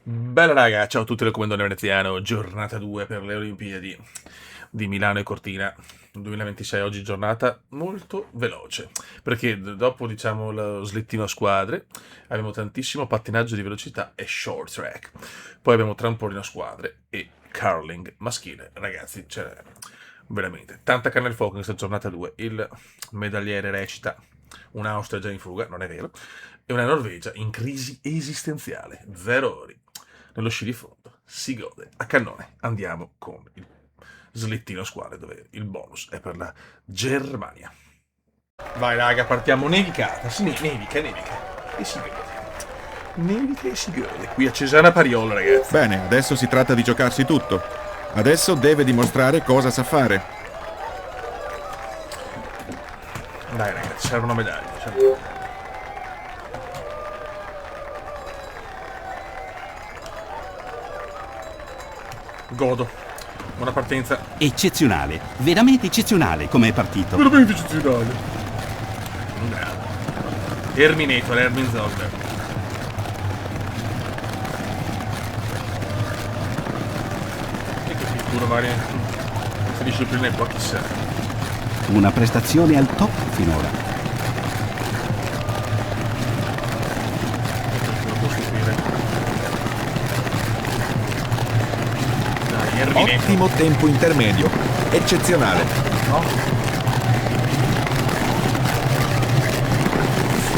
Bella raga, ciao a tutti dal Comandone Veneziano, giornata 2 per le Olimpiadi di Milano e Cortina 2026. Oggi giornata molto veloce, perché dopo diciamo lo slittino a squadre abbiamo tantissimo pattinaggio di velocità e short track, poi abbiamo trampolino a squadre e curling maschile. Ragazzi, c'è veramente tanta carne al fuoco in questa giornata 2. Il medagliere recita un'Austria già in fuga, non è vero, e una Norvegia in crisi esistenziale, 0 ore. Nello sci di fondo si gode a cannone. Andiamo con il slittino squadre dove il bonus è per la Germania. Vai raga, partiamo nevicata. Sì, nevica e si gode. Nevica e si gode. Qui a Cesana Pariolo, ragazzi. Bene, adesso si tratta di giocarsi tutto. Adesso deve dimostrare cosa sa fare. Dai ragazzi, serve una medaglia. Godo. Buona partenza. Eccezionale, veramente eccezionale come è partito. Veramente eccezionale. Bravo. Terminator, Ermin Zolber. E che pittura magari si disciplina qua, chissà. Una prestazione al top finora. Non può stupire. Dai, Erminator. Ottimo tempo intermedio. Eccezionale. No?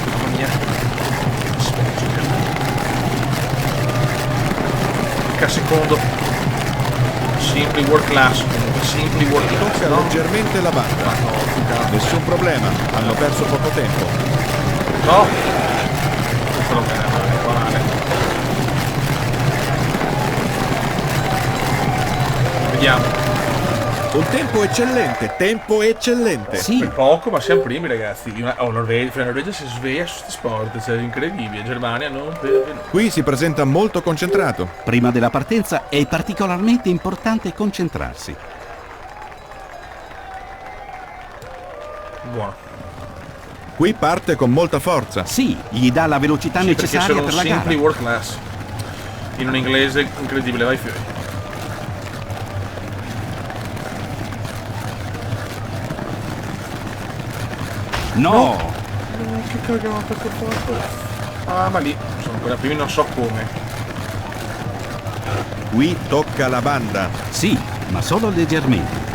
Mamma mia. Che secondo. Simply world class. Simply world class. Tocca No? leggermente la banda. Nessun problema, hanno perso poco tempo. No? Questo lo bene, male. Vediamo. Un tempo eccellente, tempo eccellente. Sì, Per poco, ma siamo primi, ragazzi. La Norvegia si sveglia su questi sport, cioè incredibile. Germania non pervenuta. Qui si presenta molto concentrato. prima della partenza è particolarmente importante concentrarsi. Buono. Qui parte con molta forza. Sì, gli dà la velocità Sì, perché necessaria sono per la simply gara. world class. In un inglese incredibile, vai fiori. No, Che cagata che ho fatto. Ah, ma lì sono ancora primi, non so come. Qui tocca la banda. sì, ma solo leggermente.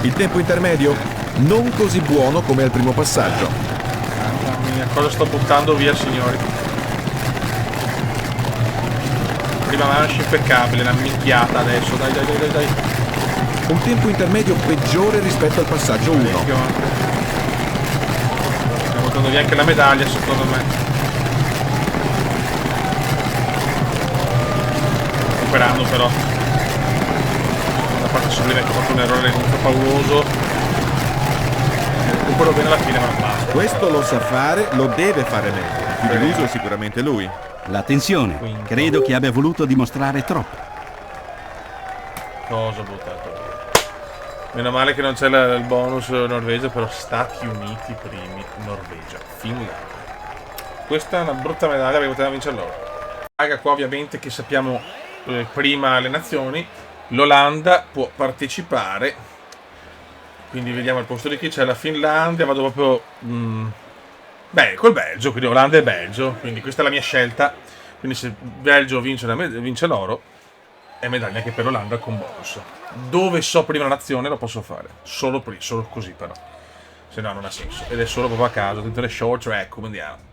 Il tempo intermedio non così buono come al primo passaggio. Mamma mia, cosa sto buttando via, signori? Prima manche impeccabile, una minchiata adesso. Dai. Un tempo intermedio peggiore rispetto al passaggio 1. Parecchio anche. Stiamo buttando via anche la medaglia, secondo me. Recuperando però. Da parte sublime che ho fatto un errore comunque pauroso. Recupero bene alla fine, ma non basta. Questo lo sa fare, lo deve fare meglio. Più deluso è sicuramente lui. La tensione, Quinto. credo che abbia voluto dimostrare troppo. Cosa ho buttato via? Meno male che non c'è il bonus Norvegia, però Stati Uniti primi, Norvegia, Finlandia. Questa è una brutta medaglia perché poteva vincere loro. Raga, qua ovviamente che sappiamo prima le nazioni, l'Olanda può partecipare, quindi vediamo al posto di chi c'è la Finlandia, vado proprio beh, col Belgio, quindi Olanda e Belgio, quindi questa è la mia scelta, quindi se Belgio vince l'oro è medaglia anche per l'Olanda con bonus. Dove so prima la nazione lo posso fare, solo così però, se no non ha senso, ed è solo proprio a caso, dentro le short track, come andiamo.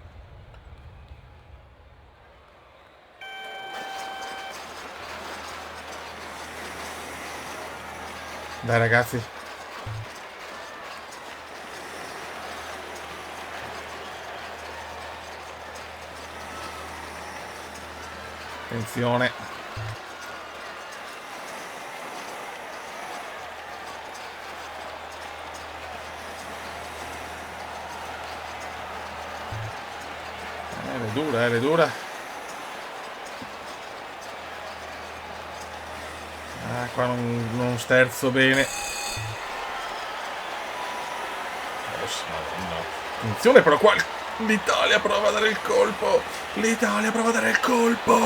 Dai ragazzi. Attenzione. È dura. Ah, qua non sterzo bene. Madonna. Attenzione però qua. L'Italia prova a dare il colpo. L'Italia prova a dare il colpo.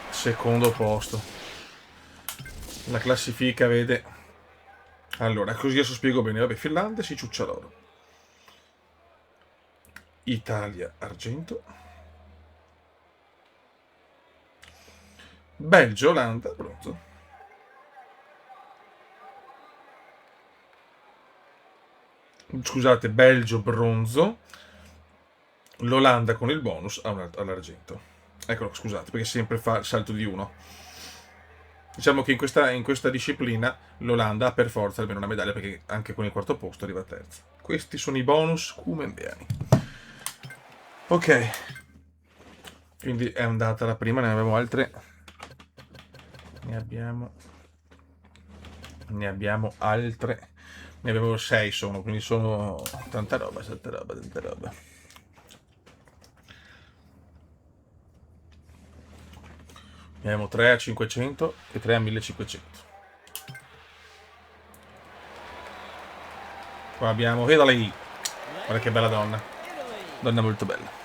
Secondo posto. La classifica vede. Allora, così adesso spiego bene. Vabbè, Finlandia si ciuccia l'oro. Italia, argento. Belgio, Olanda, bronzo. Scusate, Belgio, bronzo. L'Olanda con il bonus all'argento. Eccolo, scusate, perché sempre fa il salto di uno. Diciamo che in questa disciplina l'Olanda ha per forza almeno una medaglia, perché anche con il quarto posto arriva terza. Questi sono i bonus cumendiani. Ok. Quindi è andata la prima, ne abbiamo altre. Ne abbiamo altre. Ne abbiamo 6 sono, quindi sono tanta roba. Ne abbiamo 3 a 500 e 3 a 1500. Qua abbiamo Italy. Guarda che bella donna. Donna molto bella.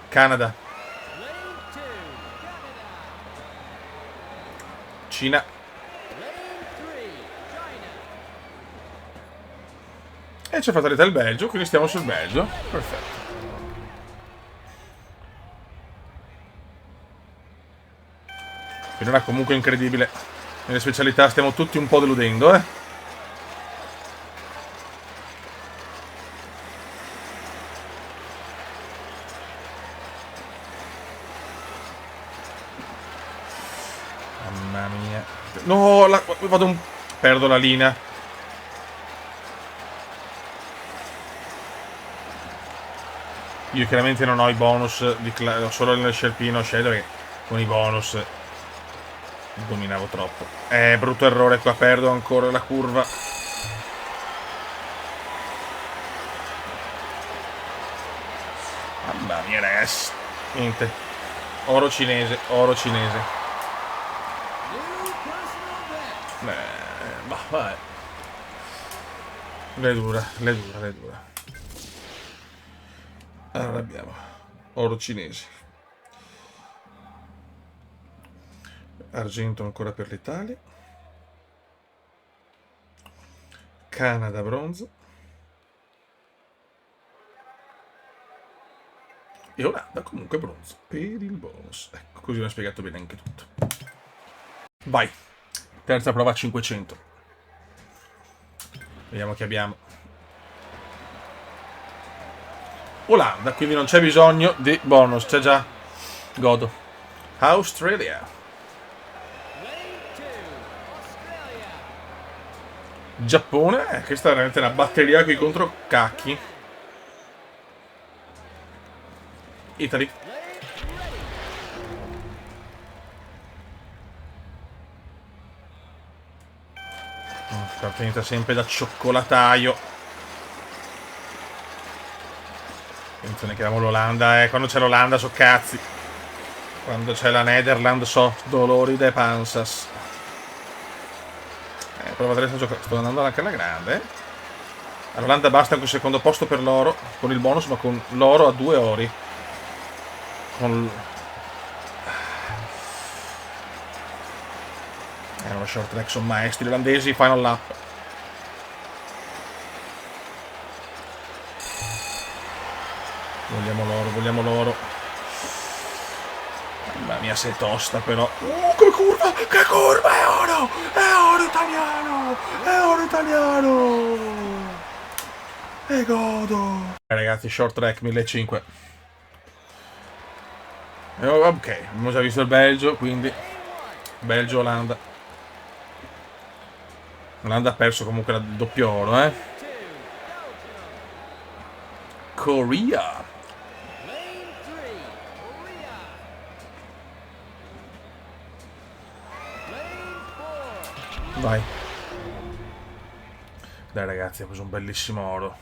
Canada. Cina. E c'è fatalità il Belgio, quindi stiamo sul Belgio. Perfetto. Finora comunque incredibile. Nelle specialità stiamo tutti un po' deludendo, eh. Mamma mia. No, perdo la linea. Io chiaramente non ho i bonus, ho solo nel scelpino scelto perché con i bonus dominavo troppo. Brutto errore qua, perdo ancora la curva. Mamma mia, ragazzi. Niente. Oro cinese. Vai. Le dura. Allora abbiamo oro cinese. Argento ancora per l'Italia. Canada bronzo. E Olanda comunque bronzo per il bonus. Ecco, così ho spiegato bene anche tutto. Vai. Terza prova a 500. Vediamo che abbiamo. Olanda, quindi non c'è bisogno di bonus, c'è già. Godo. Australia. Giappone, questa è veramente una batteria qui contro cacchi. Italy. Appartenita sempre da cioccolataio. Attenzione che abbiamo l'Olanda, quando c'è l'Olanda so cazzi. Quando c'è la Netherland so dolori de pansas. Prova adesso a giocare. Sto andando anche alla grande. All'Olanda basta anche il secondo posto per l'oro. Con il bonus, ma con l'oro a 2 ori. Con uno short track, sono maestri olandesi. Final lap. Vogliamo l'oro. Mamma mia, sei tosta però. Che curva, è oro italiano. E godo. Ragazzi, short track 1500. Ok, abbiamo già visto il Belgio, quindi Belgio-Olanda. Olanda ha perso comunque il doppio oro, Corea. Vai. Dai ragazzi, ha preso un bellissimo oro.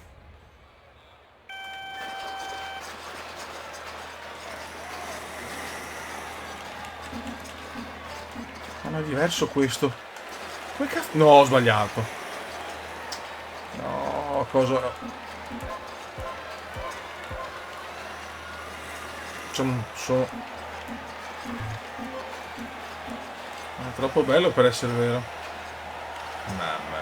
Ma non è diverso questo. Come cazzo? No, ho sbagliato. No, cosa... Sono... È troppo bello per essere vero. Mamma mia.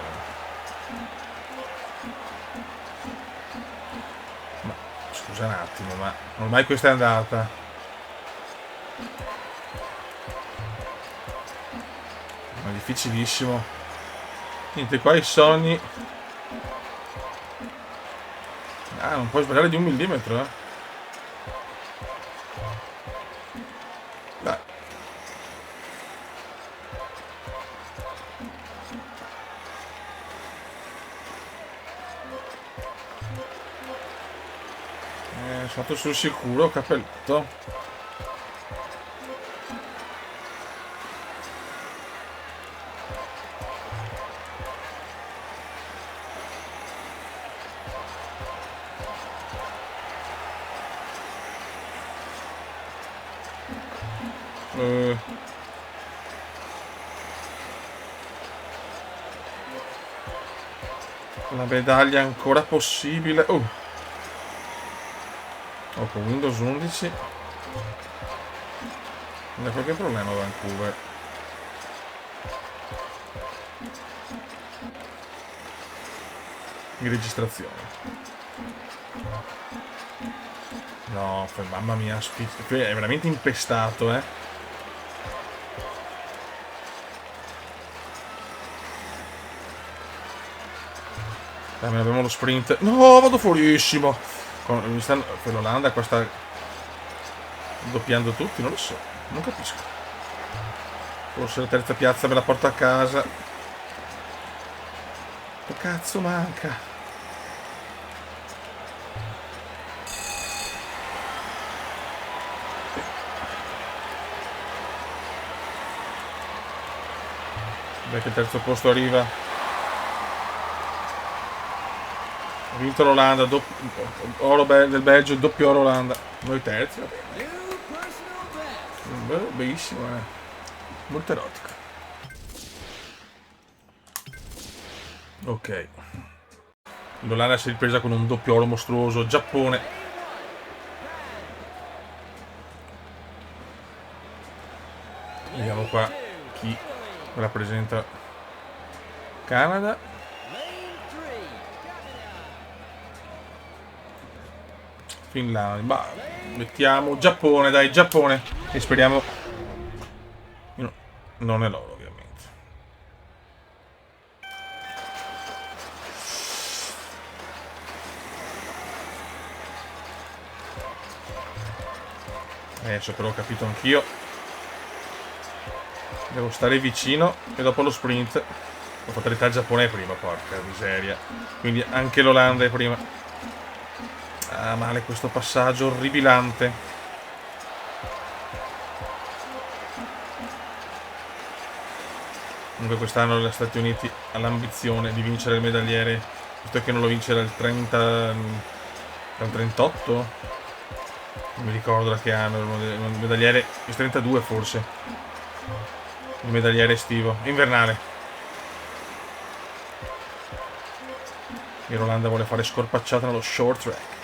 Ma scusa un attimo, ma ormai questa è andata. Ma è difficilissimo. Niente, qua i sogni. Ah, non puoi sbagliare di 1 millimetro, eh. Dai. Sono stato sul sicuro, cappelletto. La medaglia ancora possibile. Oh, con Windows 11 non è qualche problema Vancouver. In registrazione. No, mamma mia, è veramente impestato, eh. Almeno abbiamo lo sprint. No, vado fuorissimo. Per l'Olanda qua sta doppiando tutti, non lo so. Non capisco. Forse la terza piazza me la porto a casa. Che cazzo manca? Dai che il terzo posto arriva. Ha vinto l'Olanda, oro del Belgio, doppio oro Olanda. Noi terzi, va bene. Bellissimo, molto erotico. Ok. L'Olanda si è ripresa con un doppio oro mostruoso. Giappone. Vediamo qua chi rappresenta Canada. Finlandia, ma mettiamo Giappone, dai, Giappone. E speriamo. No, non è loro, ovviamente. Adesso però ho capito anch'io. Devo stare vicino e dopo lo sprint. Ho fatalità il Giappone prima, porca miseria. Quindi anche l'Olanda è prima. Ah, male questo passaggio orribilante. Comunque quest'anno gli Stati Uniti ha l'ambizione di vincere il medagliere, visto che non lo vince dal 30, dal 38. Non mi ricordo da che anno, il medagliere, il 32 forse. Il medagliere estivo, invernale. L'Olanda vuole fare scorpacciata nello short track.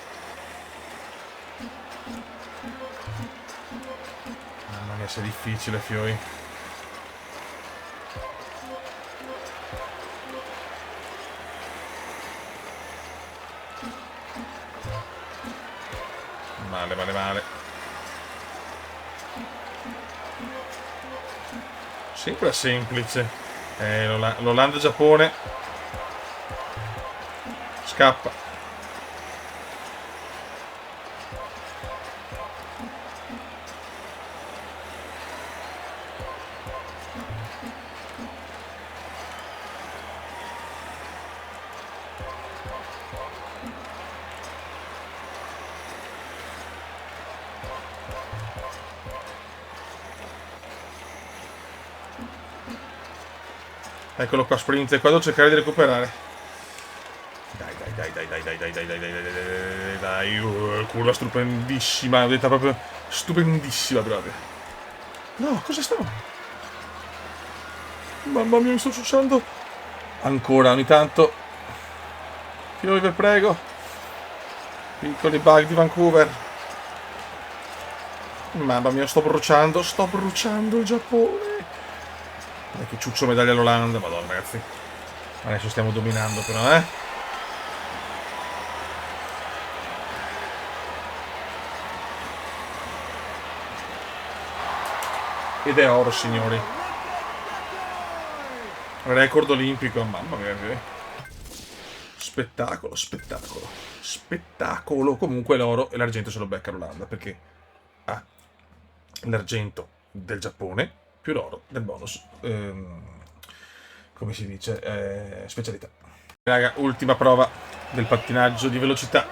Mamma mia, se è difficile, Fioi. Male, male, male. Sempre semplice. L'Olanda-Giappone. Scappa. Eccolo qua, sprint, e qua devo cercare di recuperare. Dai, curva stupendissima, detta proprio stupendissima proprio. No, cosa sto? Mamma mia, mi sto ciucciando. Ancora, ogni tanto. Piove, prego. Piccoli bug di Vancouver. Mamma mia, sto bruciando il Giappone. Dai che ciuccio medaglia all'Olanda, madonna ragazzi. Adesso stiamo dominando però, Ed è oro, signori. Record olimpico, mamma mia. Spettacolo, spettacolo. Spettacolo. Comunque l'oro e l'argento se lo becca l'Olanda, perché ha l'argento del Giappone più l'oro del bonus. Come si dice? Specialità. Raga, ultima prova del pattinaggio di velocità.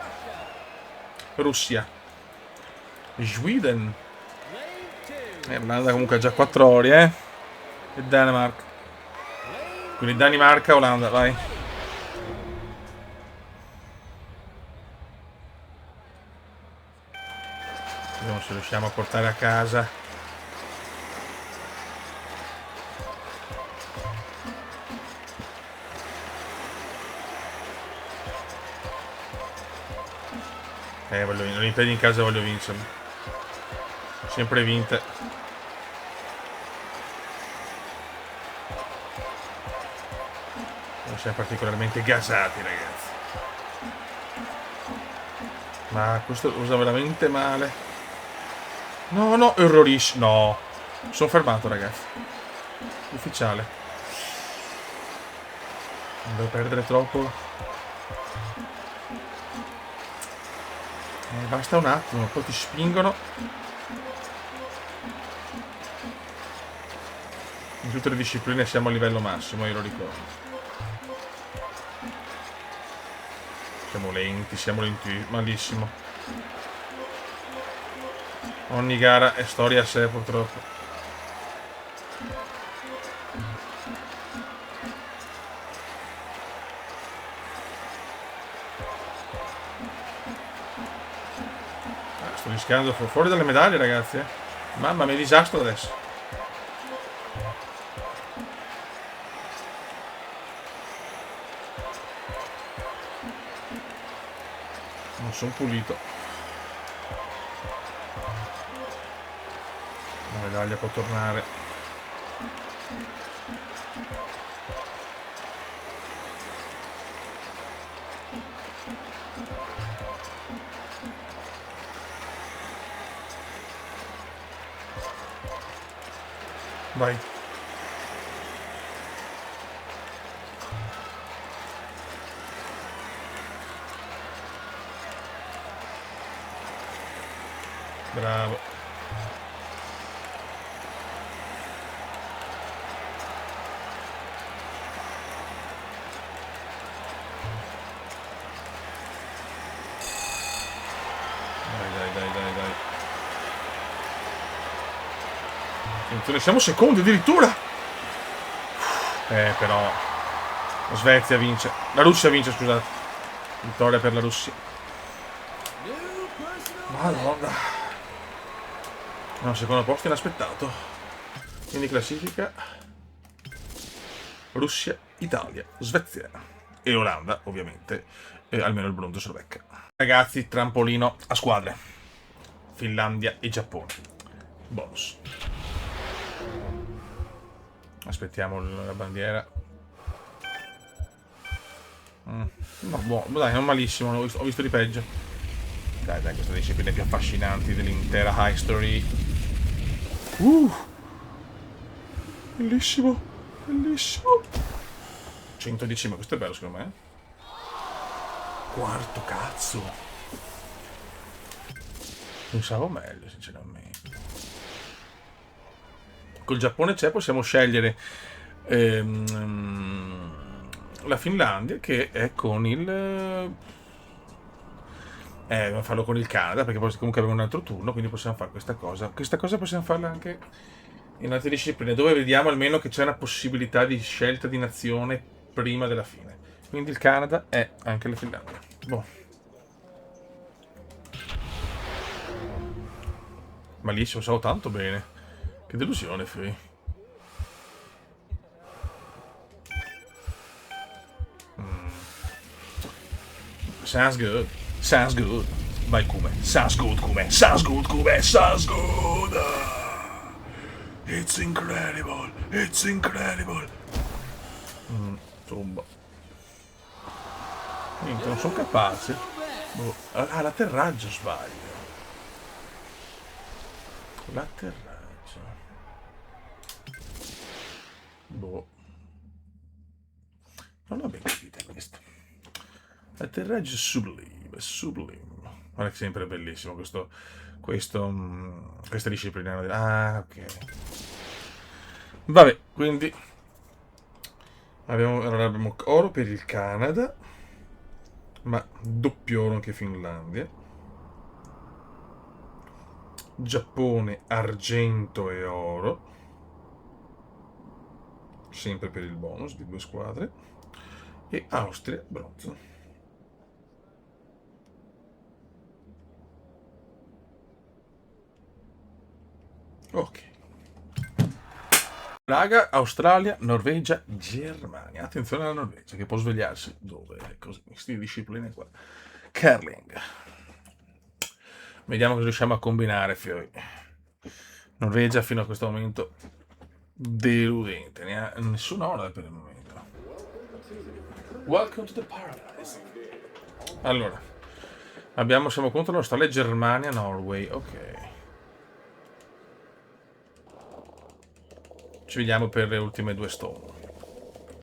Russia. Sweden. L'Olanda comunque ha già 4 ori, E Danimarca. Quindi Danimarca, Olanda, vai. Vediamo se riusciamo a portare a casa. Voglio le Olimpiadi in casa, voglio vincerle. Sempre vinte. Non siamo particolarmente gasati, ragazzi. Ma questo usa veramente male. No, no, errorissimo. No. Mi sono fermato, ragazzi. Ufficiale. Non devo perdere troppo. Basta un attimo, poi ti spingono. In tutte le discipline siamo a livello massimo, io lo ricordo. Siamo lenti, malissimo. Ogni gara è storia a sé, purtroppo. Sto rischiando fuori dalle medaglie, ragazzi. Mamma mia, disastro adesso. Non sono pulito. La medaglia può tornare. Vai. Bravo. Dai. Attenzione, siamo secondi addirittura. Però la Svezia vince. La Russia vince, scusate. Vittoria per la Russia. Madonna. No, secondo posto inaspettato. Quindi classifica Russia, Italia, Svezia e Olanda, ovviamente. Almeno il bronzo se lo becca. Ragazzi, trampolino a squadre. Finlandia e Giappone. Bonus. Aspettiamo la bandiera. No, buono, dai, non malissimo, ho visto di peggio. Dai, questa disciplina è più affascinante dell'intera history. Bellissimo, bellissimo. 110, ma questo è bello secondo me. Quarto, cazzo. Pensavo meglio, sinceramente. Col Giappone c'è, possiamo scegliere la Finlandia, che è con il... dobbiamo farlo con il Canada, perché poi comunque abbiamo un altro turno, quindi possiamo fare questa cosa. Questa cosa possiamo farla anche in altre discipline, dove vediamo almeno che c'è una possibilità di scelta di nazione prima della fine. Quindi il Canada è anche la Finlandia. Boh. Malissimo, stavo tanto bene. Che delusione, Fui. sounds good. Sounds good. Vai Kume. Sounds good, Kume. Sounds good, Kume. Sounds good. It's incredible. It's incredible. Insomma. Niente, non sono capace. Boh. Ah, l'atterraggio sbaglio. L'atterraggio. Boh. Non l'ho ben capita questa. L'atterraggio sublime, sublime. Guarda che sempre bellissimo questa disciplina. Ah, ok. Vabbè, quindi abbiamo oro per il Canada, ma doppio oro anche Finlandia. Giappone, argento e oro, sempre per il bonus di 2 squadre. E Austria, bronzo. Ok. Raga, Australia, Norvegia, Germania. Attenzione alla Norvegia che può svegliarsi. Dove? Così, queste discipline qua. Curling. Vediamo cosa riusciamo a combinare, fioi. Norvegia fino a questo momento deludente. Nessun oro per il momento. Welcome to the paradise. Allora, siamo contro l'Australia, Germania, Norway. Ok. Ci vediamo per le ultime 2 stone.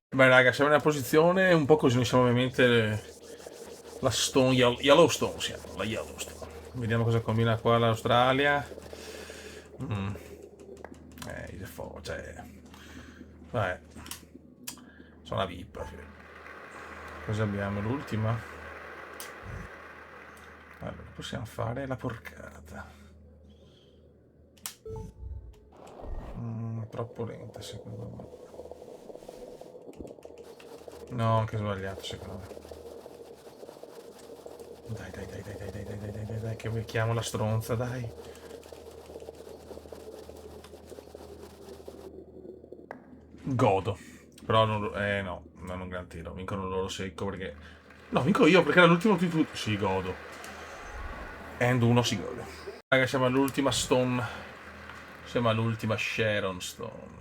Beh raga, siamo in una posizione un po' così, noi siamo ovviamente la stone, Yellowstone siamo, la Yellowstone. Vediamo cosa combina qua l'Australia. Cioè... Vabbè. Sono una VIP. Cosa abbiamo? L'ultima? Allora, possiamo fare la porcata. Troppo lenta secondo me. No, anche sbagliato secondo me. Dai, che becchiamo la stronza, dai. Godo. Però non, no, non un gran tiro. Vincono loro secco perché... No, vinco io perché era l'ultimo di tutti. Sì, godo. And uno si gode. Raga, siamo all'ultima stone. Siamo all'ultima Sharon Stone.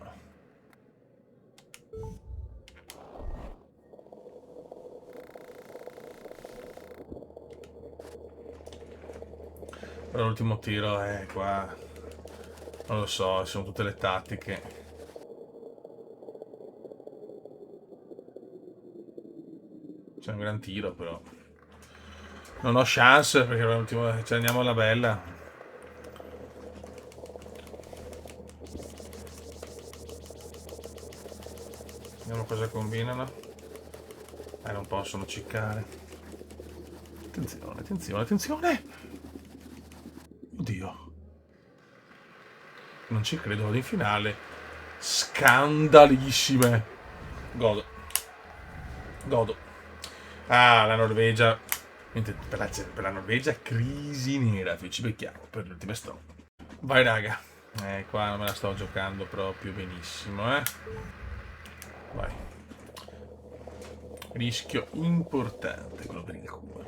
Però l'ultimo tiro è qua. Non lo so, sono tutte le tattiche. C'è un gran tiro però. Non ho chance perché l'ultimo. Ci andiamo alla bella. Vediamo cosa combinano. Non possono ciccare. Attenzione, attenzione, attenzione! Oddio. Non ci credo, vado in finale. Scandalissime. Godo. Godo. Ah, la Norvegia. Per la Norvegia, crisi nera. Ci becchiamo per le ultime stone. Vai, raga. Qua non me la sto giocando proprio benissimo, Vai. Rischio importante quello per il culo.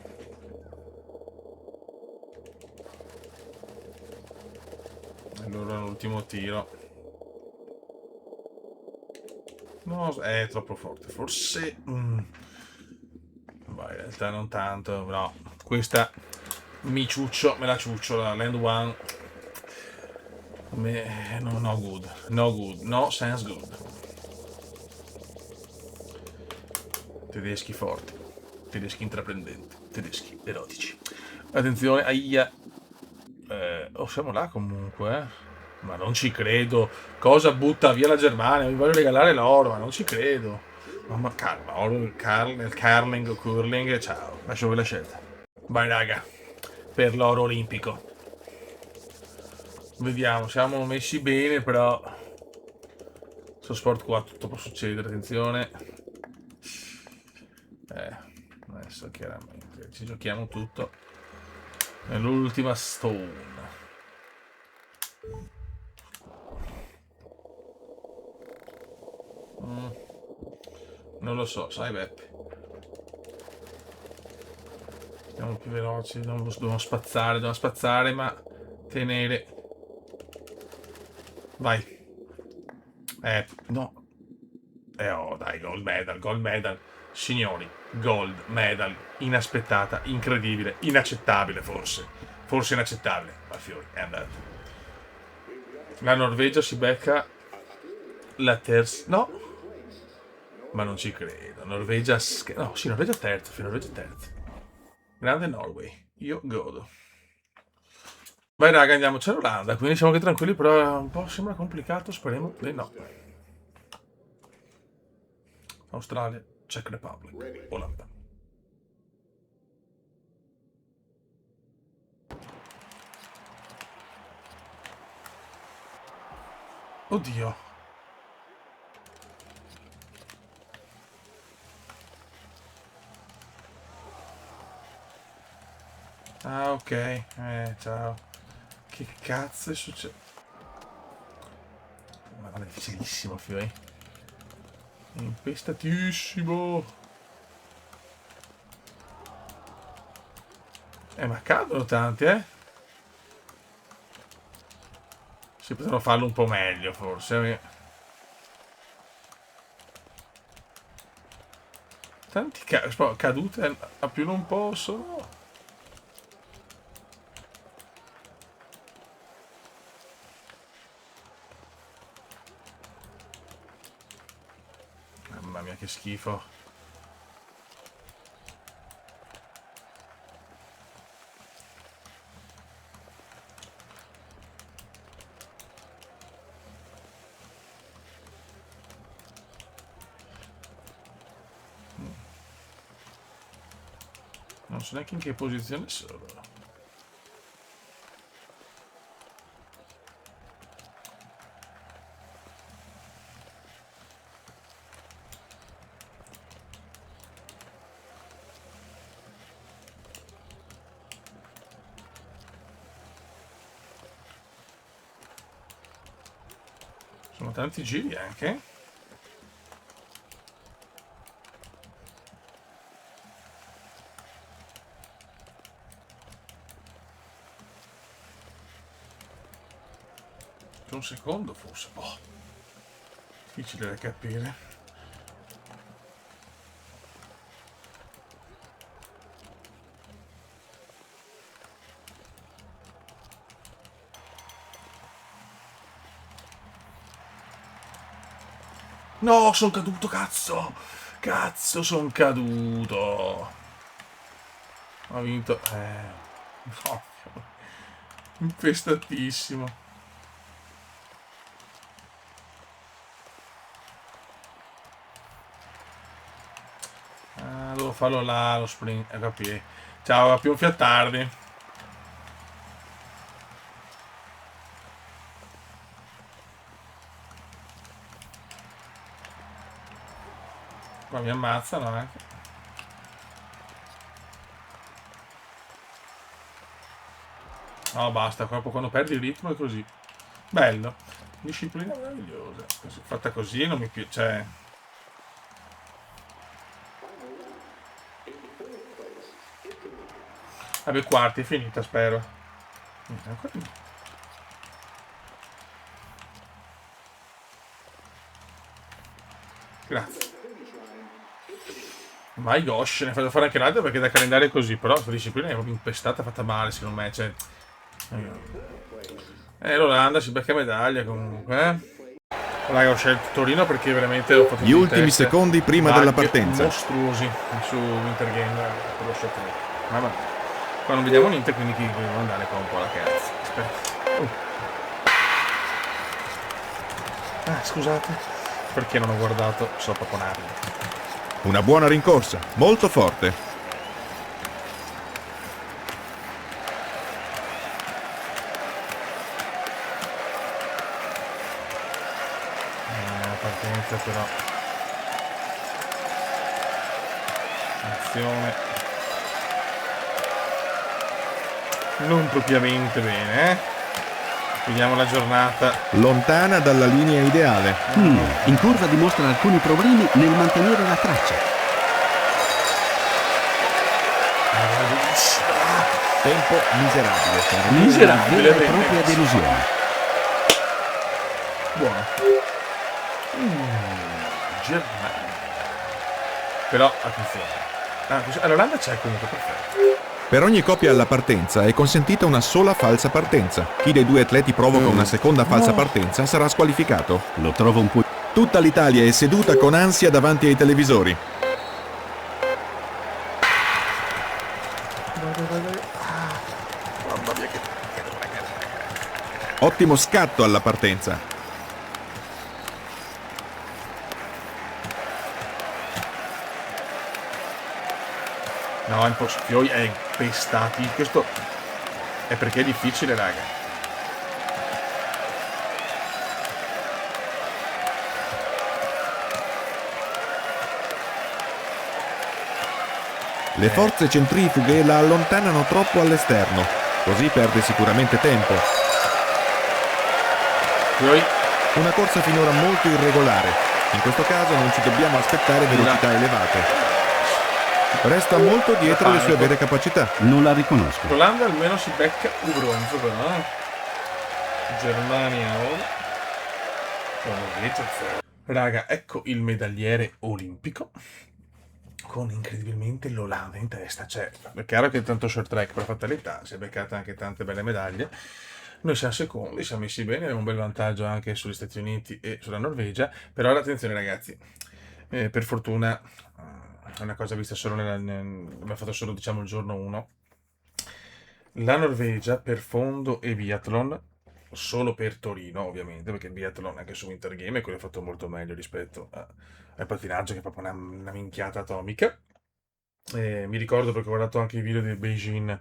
Allora l'ultimo tiro. No, è troppo forte. Forse... Vai, in realtà non tanto. No, questa me la ciuccio, la Land One. No good. No good. No sense good. Tedeschi forti, tedeschi intraprendenti, tedeschi erotici. Attenzione, aia. Siamo là comunque, Ma non ci credo. Cosa butta via la Germania? Mi voglio regalare l'oro, ma non ci credo. Mamma, calma, oro nel curling, ciao. Lascio voi la scelta. Vai raga, per l'oro olimpico. Vediamo, siamo messi bene, però... Su sport qua tutto può succedere, attenzione. Adesso chiaramente ci giochiamo tutto nell'ultima stone. Non lo so, sai Beppe. Siamo più veloci, dobbiamo spazzare, ma tenere. Vai. No. Oh, dai, gold medal. Signori, gold medal. Inaspettata, incredibile, inaccettabile forse. Forse inaccettabile. Ma fiori, è andato. La Norvegia si becca la terza. No. Ma non ci credo. Norvegia. No, sì, Norvegia terza. Norvegia terza. Grande Norway. Io godo. Vai raga, andiamo, c'è l'Olanda, quindi siamo anche tranquilli, però un po' sembra complicato, speriamo di no. Australia, Czech Republic, Olanda. Oddio. Ah, ok. Ciao. Che cazzo è successo? Ma è difficilissimo, fioi. Impestatissimo. Ma cadono tanti, eh? Si potevano farlo un po' meglio, forse. Tanti cadute a più non posso. Mamma mia, che schifo. Non so neanche in che posizione sono. Sono tanti giri anche. Un secondo forse. Boh. Difficile da capire. No, sono caduto, cazzo! Cazzo, sono caduto! Ho vinto. No. Impestatissimo. Devo farlo là, lo sprint, capì. Ciao, a più un fiat tardi. Qua mi ammazzano anche. No, basta, quando perdi il ritmo è così. Bello. Disciplina meravigliosa. Fatta così non mi piace. Cioè. Vabbè, quarti, è finita, spero. Ancora no. Grazie. My gosh, ne faccio fare anche l'altro perché da calendario è così, però questa disciplina è proprio impestata, fatta male secondo me, cioè. L'Olanda si becca medaglia comunque, Raga, ho scelto Torino perché veramente ho fatto Gli ultimi secondi prima della partenza. Mostruosi su Intergame, per lo shot. Ma vabbè. Qua non vediamo niente, quindi devo andare qua un po' alla cazzo. Aspetta. Scusate. Perché non ho guardato? So proprio nardo. Una buona rincorsa, molto forte. Partenza però. Azione. Non propriamente bene, Vediamo la giornata. Lontana dalla linea ideale. In curva dimostra alcuni problemi nel mantenere la traccia. Tempo miserabile. Per Miserabile, Vera e bene. propria delusione. Buono. Germania. Però, attenzione. L'Olanda c'è comunque, perfetto. Per ogni coppia alla partenza è consentita una sola falsa partenza. Chi dei due atleti provoca una seconda falsa partenza sarà squalificato. Lo trovo un po'... Tutta l'Italia è seduta con ansia davanti ai televisori. Mamma mia, che Ottimo scatto alla partenza. No, è impossibile. È impestati. Questo è perché è difficile, raga. Le forze centrifughe la allontanano troppo all'esterno, così perde sicuramente tempo. Poi Una corsa finora molto irregolare. In questo caso non ci dobbiamo aspettare velocità elevate. Resta molto dietro le sue vere capacità. Non la riconosco. l'Olanda almeno si becca un bronzo, però. Germania ora. Raga, ecco il medagliere olimpico. Con incredibilmente l'Olanda in testa. Cioè, è chiaro che tanto short track per fatalità si è beccata anche tante belle medaglie. Noi siamo secondi, siamo messi bene, abbiamo un bel vantaggio anche sugli Stati Uniti e sulla Norvegia. Però attenzione ragazzi, per fortuna è una cosa vista solo abbiamo fatto solo diciamo il giorno 1. La Norvegia per fondo e biathlon, solo per Torino ovviamente, perché il biathlon anche su Winter Game è quello è fatto molto meglio rispetto al pattinaggio che è proprio una minchiata atomica. Mi ricordo perché ho guardato anche i video di Beijing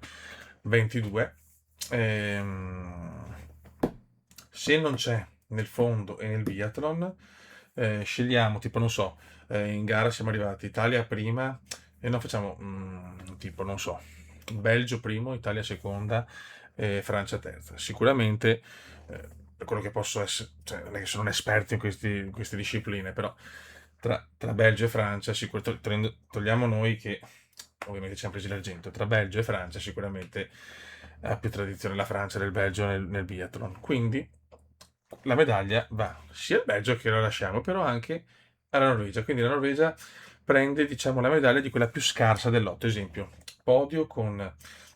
22. Se non c'è nel fondo e nel biathlon, scegliamo tipo non so, in gara siamo arrivati Italia prima e non facciamo tipo non so, Belgio primo, Italia seconda, Francia terza. Sicuramente per quello che posso essere, cioè non è che sono un esperto in queste discipline, però tra Belgio e Francia, togliamo noi che ovviamente ci hanno preso l'argento, tra Belgio e Francia sicuramente ha più tradizione la Francia del Belgio nel biathlon. Quindi la medaglia va sia al Belgio che lo lasciamo, però anche alla Norvegia. Quindi la Norvegia prende, diciamo, la medaglia di quella più scarsa del lotto. Esempio, podio con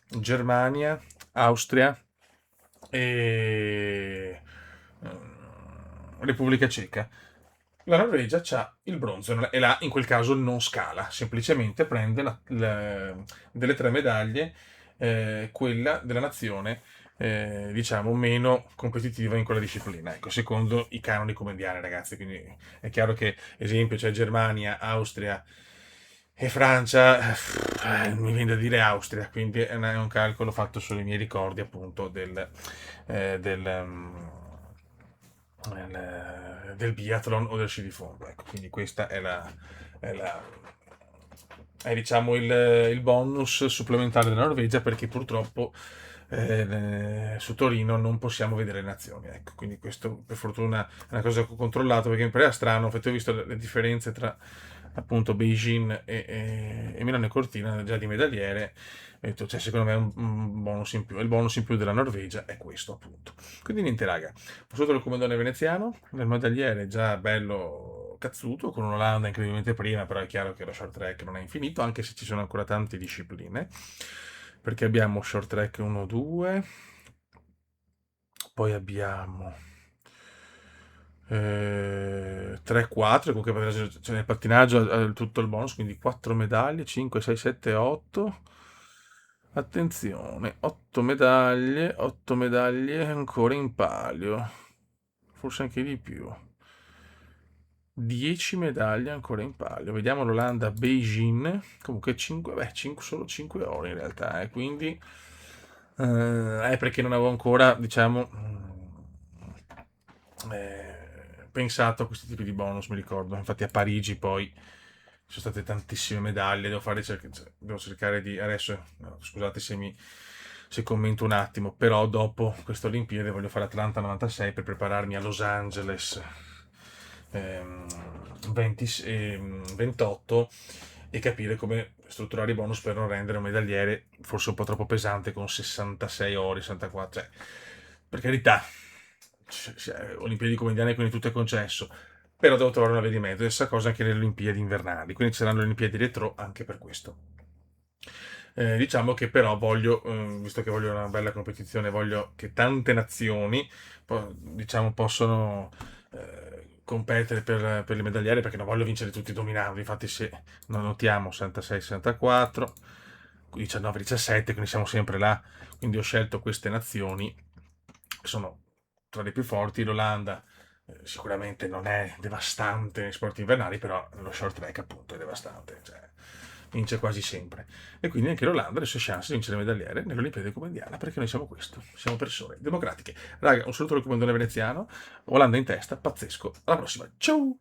Germania, Austria e Repubblica Ceca. La Norvegia ha il bronzo e là in quel caso non scala, semplicemente prende delle tre medaglie quella della nazione diciamo meno competitiva in quella disciplina, ecco, secondo i canoni comediani ragazzi, quindi è chiaro che esempio c'è Germania, Austria e Francia, mi viene da dire Austria, quindi è un calcolo fatto sui miei ricordi appunto del biathlon o del sci di fondo. Ecco, quindi questa è, diciamo il bonus supplementare della Norvegia perché purtroppo su Torino non possiamo vedere le nazioni. Ecco, quindi questo per fortuna è una cosa che ho controllato perché mi pareva strano, infatti ho visto le differenze tra appunto Beijing e Milano e Cortina già di medagliere. Ho detto, cioè, secondo me è un bonus in più. E il bonus in più della Norvegia è questo, appunto. Quindi niente, raga. Sotto il comandone veneziano, nel medagliere già bello cazzuto, con un'Olanda incredibilmente prima, però è chiaro che lo short track non è infinito, anche se ci sono ancora tante discipline, perché abbiamo short track 1-2, poi abbiamo 3-4, comunque cioè, nel pattinaggio tutto il bonus, quindi 4 medaglie, 5, 6, 7, 8. Attenzione, 8 medaglie ancora in palio, forse anche di più. 10 medaglie ancora in palio. Vediamo l'Olanda Beijing, comunque 5, solo 5 ore in realtà, quindi è perché non avevo ancora, diciamo, pensato a questi tipi di bonus, mi ricordo. Infatti a Parigi poi ci sono state tantissime medaglie, devo cercare di adesso, no, scusate se commento un attimo, però dopo queste Olimpiadi voglio fare Atlanta 96 per prepararmi a Los Angeles 28 e capire come strutturare i bonus per non rendere un medagliere forse un po' troppo pesante con 66 ore, 64, cioè, per carità, Olimpiadi come indiane, quindi tutto è concesso, però devo trovare una via di mezzo. Stessa cosa anche nelle Olimpiadi invernali, quindi ci saranno le Olimpiadi retro anche per questo. Diciamo che però voglio, visto che voglio una bella competizione, voglio che tante nazioni diciamo, possono competere per le medagliere, perché non voglio vincere tutti dominando. Infatti se non notiamo 66-64, 19-17, quindi siamo sempre là. Quindi ho scelto queste nazioni che sono tra le più forti. L'Olanda sicuramente non è devastante nei sport invernali, però lo short track appunto è devastante, cioè, vince quasi sempre. E quindi anche l'Olanda ha le sue chance di vincere medagliere nelle Olimpiadi come indiana, perché noi siamo questo, siamo persone democratiche. Raga, un saluto al comandante veneziano, Olanda in testa, pazzesco. Alla prossima, ciao!